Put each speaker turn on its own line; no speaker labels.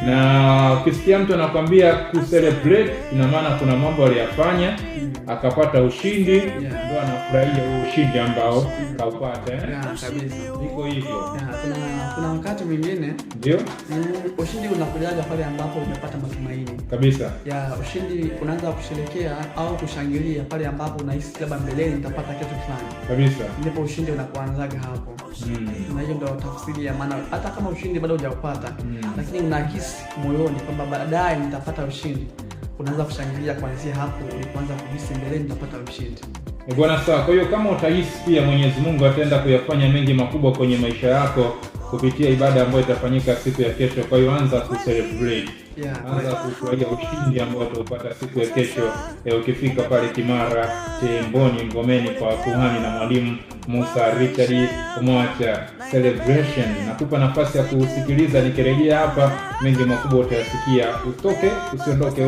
Na ukisikia mtu anakuambia ku-celebrate, ina maana kuna mambo aliyafanya akapata ushindi, ndio anafurahia huo ushindi ambao kaupata.
Kabisa.
Iko hivyo.
Kuna wakati mwingine
Ndio?
Ushindi unakujaga pale ambapo umepata matumaini.
Kabisa.
Ushindi unaanza kusherehekea au kushangilia pale ambapo unahisi labda mbeleni nitapata kitu fulani.
Kabisa.
Ndipo ushindi unakuanzaga hapo. Na hiyo ndio tafsiri ya maana, hata kama ushindi bado hujaupata, lakini unahisi moyoni kwamba baadaye nitapata ushindi. Unaanza kushangilia kuanzia hapo, unaanza kuhisi mbeleni nitapata ushindi.
Bwana, sawa. Kwa hiyo kama utahisi pia Mwenyezi Mungu ataenda kuyafanya mengi makubwa kwenye maisha yako kupitia ibada ambayo itafanyika siku ya kesho. Kwa hiyo anza ku-celebrate. Anza kufurahia ushindi ambao utaupata siku ya kesho. Ukifika pale Kimara, Temboni, Ngomeni kwa kuhani na mwalimu Musa Richard Omwacha celebration. Nakupa nafasi ya kusikiliza, nikirejea hapa mengi makubwa utayasikia. Usiondoke.